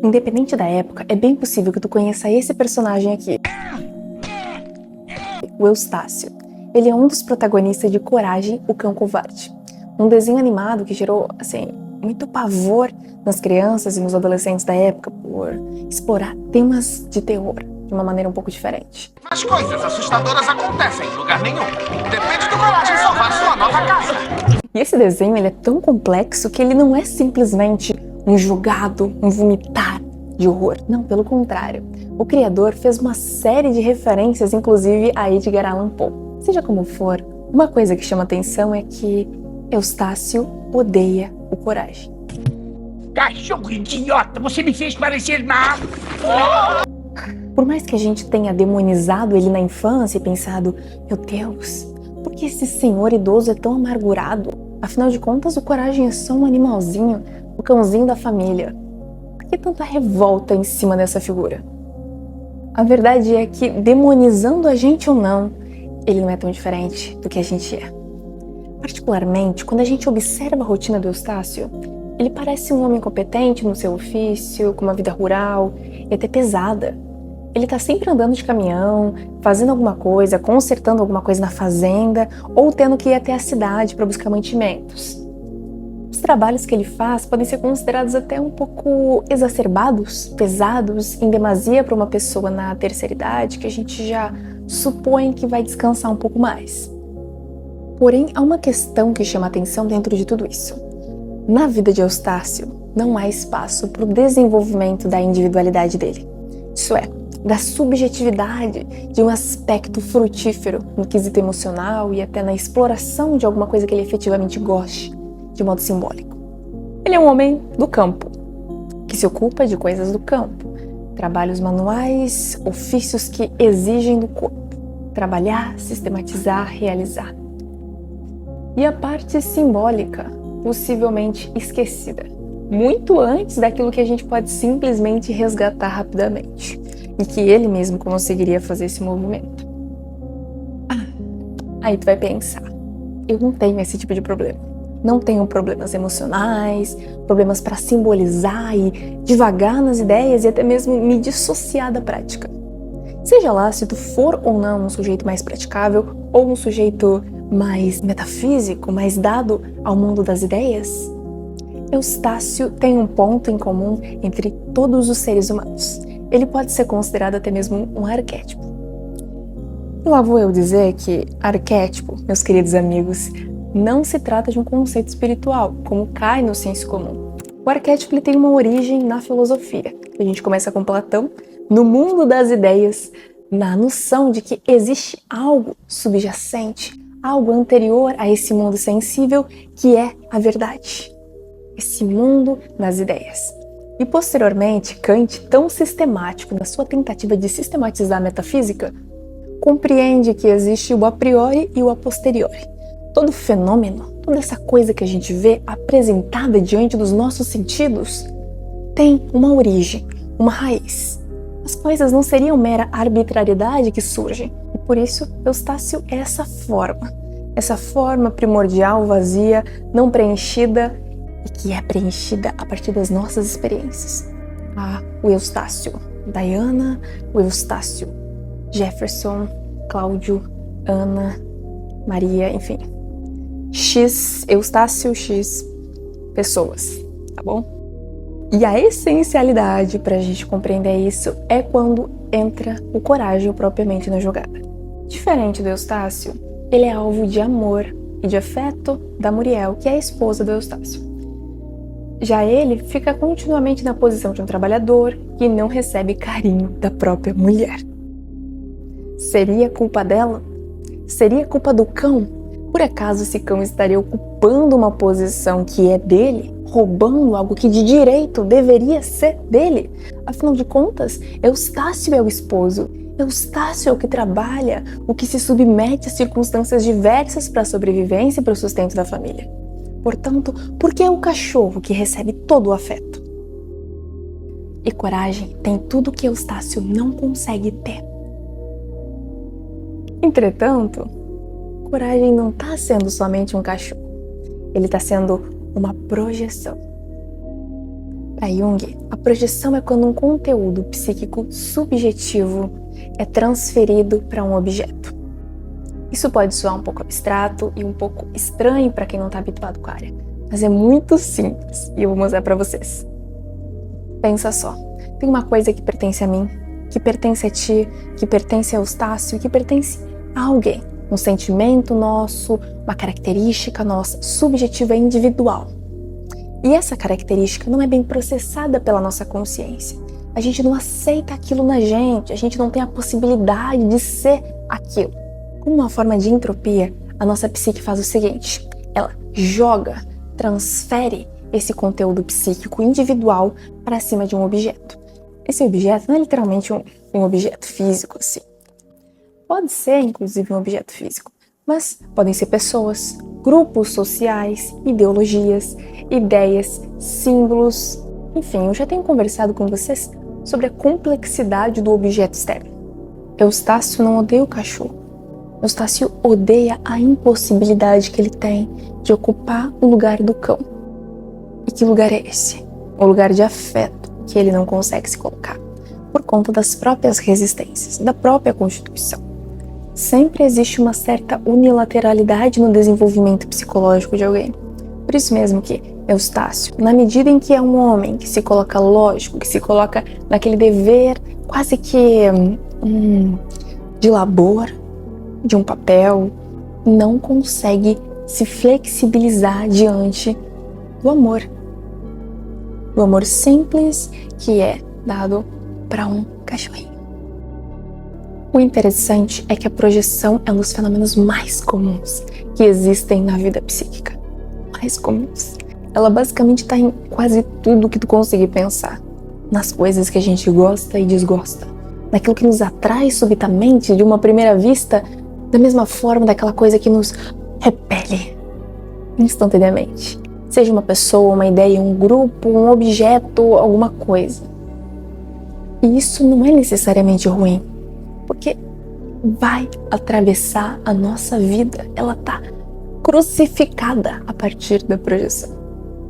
Independente da época, é bem possível que tu conheça esse personagem aqui, o Eustácio. Ele é um dos protagonistas de Coragem, o Cão Covarde, um desenho animado que gerou, muito pavor nas crianças e nos adolescentes da época por explorar temas de terror de uma maneira um pouco diferente. As coisas assustadoras acontecem em lugar nenhum. Depende do Coragem salvar sua nova casa. E esse desenho ele é tão complexo que ele não é simplesmente um julgado, um vomitar de horror. Não, pelo contrário. O criador fez uma série de referências, inclusive a Edgar Allan Poe. Seja como for, uma coisa que chama atenção é que Eustácio odeia o Coragem. Cachorro idiota, você me fez parecer mal. Por mais que a gente tenha demonizado ele na infância e pensado, meu Deus, por que esse senhor idoso é tão amargurado? Afinal de contas, o Coragem é só um animalzinho, o cãozinho da família. Por que tanta revolta em cima dessa figura? A verdade é que, demonizando a gente ou não, ele não é tão diferente do que a gente é. Particularmente, quando a gente observa a rotina do Eustácio, ele parece um homem competente no seu ofício, com uma vida rural e até pesada. Ele tá sempre andando de caminhão, fazendo alguma coisa, consertando alguma coisa na fazenda ou tendo que ir até a cidade para buscar mantimentos. Os trabalhos que ele faz podem ser considerados até um pouco exacerbados, pesados, em demasia para uma pessoa na terceira idade que a gente já supõe que vai descansar um pouco mais. Porém, há uma questão que chama atenção dentro de tudo isso. Na vida de Eustácio, não há espaço para o desenvolvimento da individualidade dele. Isso é, da subjetividade, de um aspecto frutífero no quesito emocional e até na exploração de alguma coisa que ele efetivamente goste, de modo simbólico. Ele é um homem do campo, que se ocupa de coisas do campo, trabalhos manuais, ofícios que exigem do corpo, trabalhar, sistematizar, realizar. E a parte simbólica, possivelmente esquecida, muito antes daquilo que a gente pode simplesmente resgatar rapidamente, e que ele mesmo conseguiria fazer esse movimento. Aí tu vai pensar, eu não tenho esse tipo de problema. Não tenho problemas emocionais, problemas para simbolizar e divagar nas ideias e até mesmo me dissociar da prática. Seja lá se tu for ou não um sujeito mais praticável ou um sujeito mais metafísico, mais dado ao mundo das ideias, Eustácio tem um ponto em comum entre todos os seres humanos. Ele pode ser considerado até mesmo um arquétipo. E lá vou eu dizer que arquétipo, meus queridos amigos, não se trata de um conceito espiritual, como cai no senso comum. O arquétipo ele tem uma origem na filosofia. A gente começa com Platão, no mundo das ideias, na noção de que existe algo subjacente, algo anterior a esse mundo sensível, que é a verdade. Esse mundo das ideias. E posteriormente, Kant, tão sistemático na sua tentativa de sistematizar a metafísica, compreende que existe o a priori e o a posteriori. Todo fenômeno, toda essa coisa que a gente vê apresentada diante dos nossos sentidos, tem uma origem, uma raiz. As coisas não seriam mera arbitrariedade que surgem, e por isso Eustácio é essa forma primordial, vazia, não preenchida, e que é preenchida a partir das nossas experiências. O Eustácio Diana, o Eustácio Jefferson, Cláudio, Ana, Maria, enfim. Eustácio X pessoas, tá bom? E a essencialidade para a gente compreender isso é quando entra o Coragem propriamente na jogada. Diferente do Eustácio, ele é alvo de amor e de afeto da Muriel, que é a esposa do Eustácio. Já ele fica continuamente na posição de um trabalhador que não recebe carinho da própria mulher. Seria culpa dela? Seria culpa do cão? Por acaso esse cão estaria ocupando uma posição que é dele? Roubando algo que de direito deveria ser dele? Afinal de contas, Eustácio é o esposo. Eustácio é o que trabalha, o que se submete a circunstâncias diversas para a sobrevivência e para o sustento da família. Portanto, por que é o cachorro que recebe todo o afeto? E Coragem tem tudo que Eustácio não consegue ter. Entretanto, Coragem não está sendo somente um cachorro. Ele está sendo uma projeção. Para Jung, a projeção é quando um conteúdo psíquico subjetivo é transferido para um objeto. Isso pode soar um pouco abstrato e um pouco estranho para quem não está habituado com a área, mas é muito simples e eu vou mostrar para vocês. Pensa só, tem uma coisa que pertence a mim, que pertence a ti, que pertence a Eustácio, que pertence a alguém. Um sentimento nosso, uma característica nossa, subjetiva e individual. E essa característica não é bem processada pela nossa consciência. A gente não aceita aquilo na gente, a gente não tem a possibilidade de ser aquilo. Como uma forma de entropia, a nossa psique faz o seguinte: ela joga, transfere esse conteúdo psíquico individual para cima de um objeto. Esse objeto não é literalmente um objeto físico, assim. Pode ser, inclusive, um objeto físico, mas podem ser pessoas, grupos sociais, ideologias, ideias, símbolos. Enfim, eu já tenho conversado com vocês sobre a complexidade do objeto externo. Eustácio não odeia o cachorro. Eustácio odeia a impossibilidade que ele tem de ocupar o lugar do cão. E que lugar é esse? O lugar de afeto que ele não consegue se colocar, por conta das próprias resistências, da própria Constituição. Sempre existe uma certa unilateralidade no desenvolvimento psicológico de alguém. Por isso mesmo que Eustácio, na medida em que é um homem que se coloca lógico, que se coloca naquele dever quase que de labor, de um papel, não consegue se flexibilizar diante do amor. Do amor simples que é dado para um cachorrinho. O interessante é que a projeção é um dos fenômenos mais comuns que existem na vida psíquica. Mais comuns. Ela basicamente está em quase tudo que tu conseguir pensar. Nas coisas que a gente gosta e desgosta. Naquilo que nos atrai subitamente de uma primeira vista, da mesma forma daquela coisa que nos repele instantaneamente. Seja uma pessoa, uma ideia, um grupo, um objeto, alguma coisa. E isso não é necessariamente ruim, porque vai atravessar a nossa vida. Ela está crucificada a partir da projeção.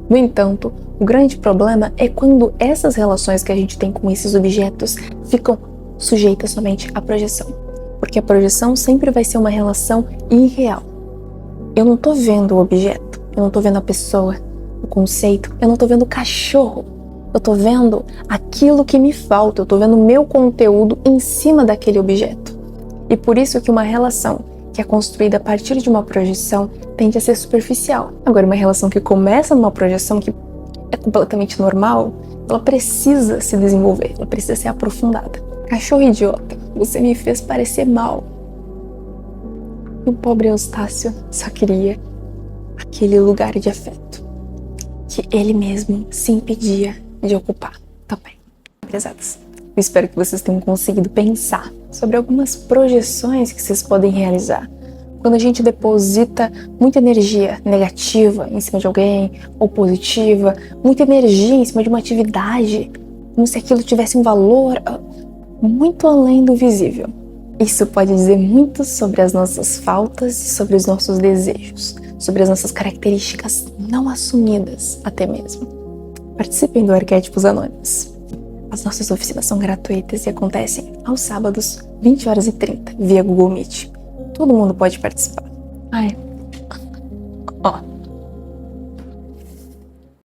No entanto, o grande problema é quando essas relações que a gente tem com esses objetos ficam sujeitas somente à projeção. Porque a projeção sempre vai ser uma relação irreal. Eu não estou vendo o objeto, eu não estou vendo a pessoa, o conceito, eu não estou vendo o cachorro. Eu estou vendo aquilo que me falta, eu estou vendo o meu conteúdo em cima daquele objeto. E por isso que uma relação que é construída a partir de uma projeção tende a ser superficial. Agora, uma relação que começa numa projeção que é completamente normal, ela precisa se desenvolver, ela precisa ser aprofundada. Cachorro idiota, você me fez parecer mal. E o pobre Eustácio só queria aquele lugar de afeto que ele mesmo se impedia de ocupar também. Pesadas. Eu espero que vocês tenham conseguido pensar sobre algumas projeções que vocês podem realizar. Quando a gente deposita muita energia negativa em cima de alguém, ou positiva, muita energia em cima de uma atividade, como se aquilo tivesse um valor muito além do visível. Isso pode dizer muito sobre as nossas faltas e sobre os nossos desejos, sobre as nossas características não assumidas até mesmo. Participem do Arquétipos Anônimos. As nossas oficinas são gratuitas e acontecem aos sábados, 20h30, via Google Meet. Todo mundo pode participar.